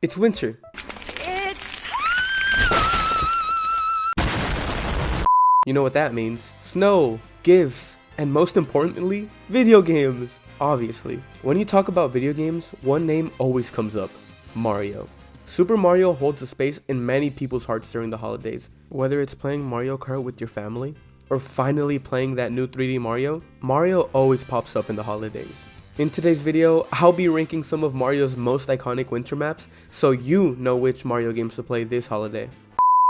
It's winter. You know what that means. Snow, gifts, and most importantly, video games. Obviously, when you talk about video games, one name always comes up: Mario. Super Mario holds a space in many people's hearts during the holidays. Whether it's playing Mario Kart with your family, or finally playing that new 3D Mario, Mario always pops up in the holidays. In today's video, I'll be ranking some of Mario's most iconic winter maps, so you know which Mario games to play this holiday.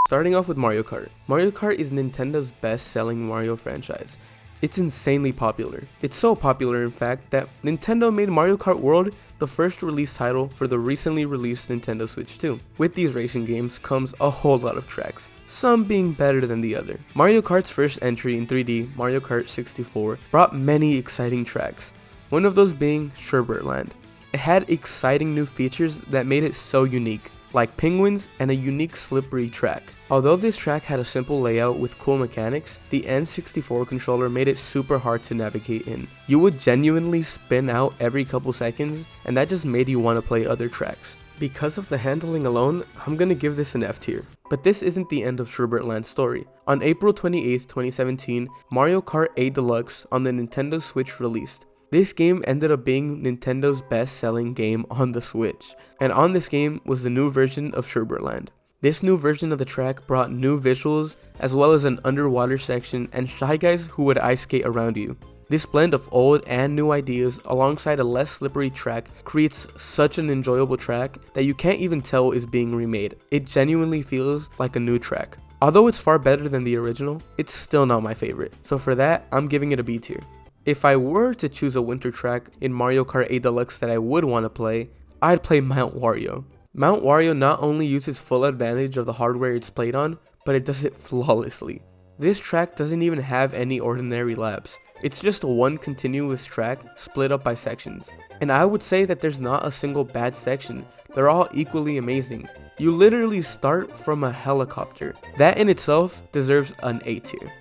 Starting off with Mario Kart. Mario Kart is Nintendo's best-selling Mario franchise. It's insanely popular. It's so popular, in fact, that Nintendo made Mario Kart World the first release title for the recently released Nintendo Switch 2. With these racing games comes a whole lot of tracks, some being better than the other. Mario Kart's first entry in 3D, Mario Kart 64, brought many exciting tracks, one of those being Sherbert Land. It had exciting new features that made it so unique, like penguins and a unique slippery track. Although this track had a simple layout with cool mechanics, the N64 controller made it super hard to navigate in. You would genuinely spin out every couple seconds, and that just made you want to play other tracks. Because of the handling alone, I'm gonna give this an F tier. But this isn't the end of Sherbert Land's story. On April 28th, 2017, Mario Kart 8 Deluxe on the Nintendo Switch released. This game ended up being Nintendo's best-selling game on the Switch, and on this game was the new version of Sherbert Land. This new version of the track brought new visuals, as well as an underwater section and Shy Guys who would ice skate around you. This blend of old and new ideas alongside a less slippery track creates such an enjoyable track that you can't even tell is being remade. It genuinely feels like a new track. Although it's far better than the original, it's still not my favorite, so for that, I'm giving it a B tier. If I were to choose a winter track in Mario Kart 8 Deluxe that I would want to play, I'd play Mount Wario. Mount Wario not only uses full advantage of the hardware it's played on, but it does it flawlessly. This track doesn't even have any ordinary laps. It's just one continuous track split up by sections. And I would say that there's not a single bad section. They're all equally amazing. You literally start from a helicopter. That in itself deserves an A tier.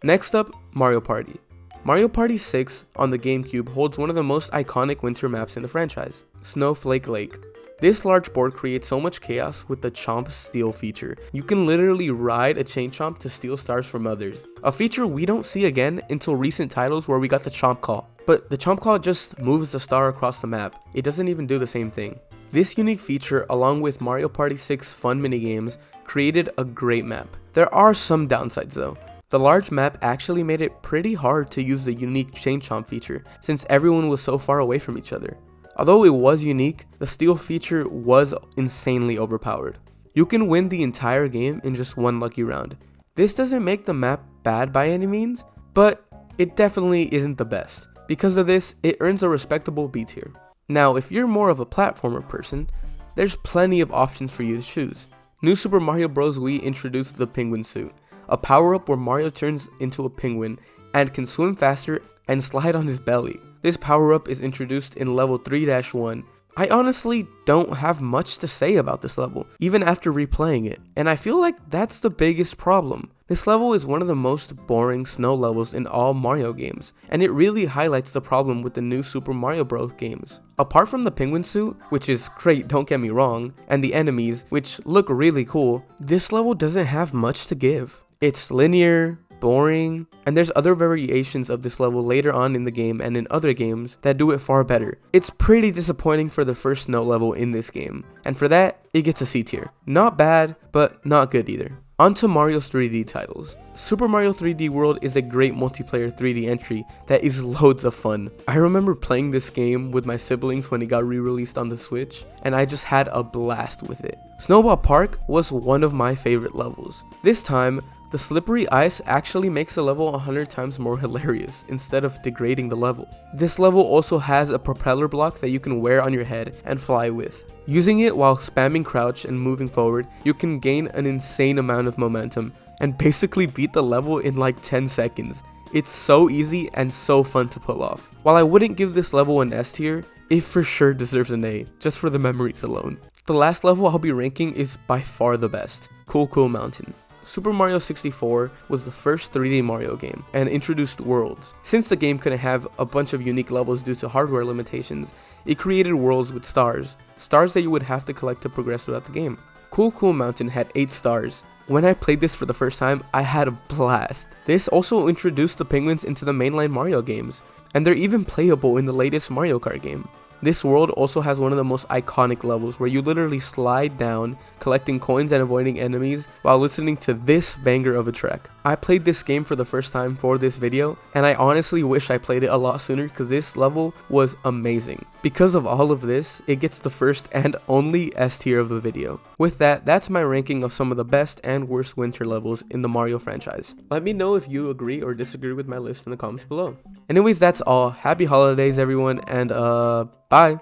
Next up, Mario Party. Mario Party 6 on the GameCube holds one of the most iconic winter maps in the franchise, Snowflake Lake. This large board creates so much chaos with the Chomp Steal feature. You can literally ride a Chain Chomp to steal stars from others, a feature we don't see again until recent titles where we got the Chomp Call. But the Chomp Call just moves the star across the map. It doesn't even do the same thing. This unique feature, along with Mario Party 6 fun minigames, created a great map. There are some downsides though. The large map actually made it pretty hard to use the unique Chain Chomp feature, since everyone was so far away from each other. Although it was unique, the steal feature was insanely overpowered. You can win the entire game in just one lucky round. This doesn't make the map bad by any means, but it definitely isn't the best. Because of this, it earns a respectable B tier. Now, if you're more of a platformer person, there's plenty of options for you to choose. New Super Mario Bros. Wii introduced the Penguin Suit, a power-up where Mario turns into a penguin and can swim faster and slide on his belly. This power-up is introduced in level 3-1. I honestly don't have much to say about this level, even after replaying it, and I feel like that's the biggest problem. This level is one of the most boring snow levels in all Mario games, and it really highlights the problem with the new Super Mario Bros. Games. Apart from the penguin suit, which is great, don't get me wrong, and the enemies, which look really cool, this level doesn't have much to give. It's linear, boring, and there's other variations of this level later on in the game and in other games that do it far better. It's pretty disappointing for the first snow level in this game, and for that, it gets a C tier. Not bad, but not good either. On to Mario's 3D titles. Super Mario 3D World is a great multiplayer 3D entry that is loads of fun. I remember playing this game with my siblings when it got re-released on the Switch, and I just had a blast with it. Snowball Park was one of my favorite levels. This time, the slippery ice actually makes the level 100 times more hilarious instead of degrading the level. This level also has a propeller block that you can wear on your head and fly with. Using it while spamming crouch and moving forward, you can gain an insane amount of momentum and basically beat the level in like 10 seconds. It's so easy and so fun to pull off. While I wouldn't give this level an S tier, it for sure deserves an A, just for the memories alone. The last level I'll be ranking is by far the best, Cool Cool Mountain. Super Mario 64 was the first 3D Mario game and introduced worlds. Since the game couldn't have a bunch of unique levels due to hardware limitations, it created worlds with stars. stars that you would have to collect to progress throughout the game. Cool Cool Mountain had 8 stars. When I played this for the first time, I had a blast. This also introduced the penguins into the mainline Mario games, and they're even playable in the latest Mario Kart game. This world also has one of the most iconic levels where you literally slide down, collecting coins and avoiding enemies while listening to this banger of a track. I played this game for the first time for this video, and I honestly wish I played it a lot sooner because this level was amazing. Because of all of this, it gets the first and only S tier of the video. With that, that's my ranking of some of the best and worst winter levels in the Mario franchise. Let me know if you agree or disagree with my list in the comments below. Anyways, that's all. Happy holidays everyone, and bye!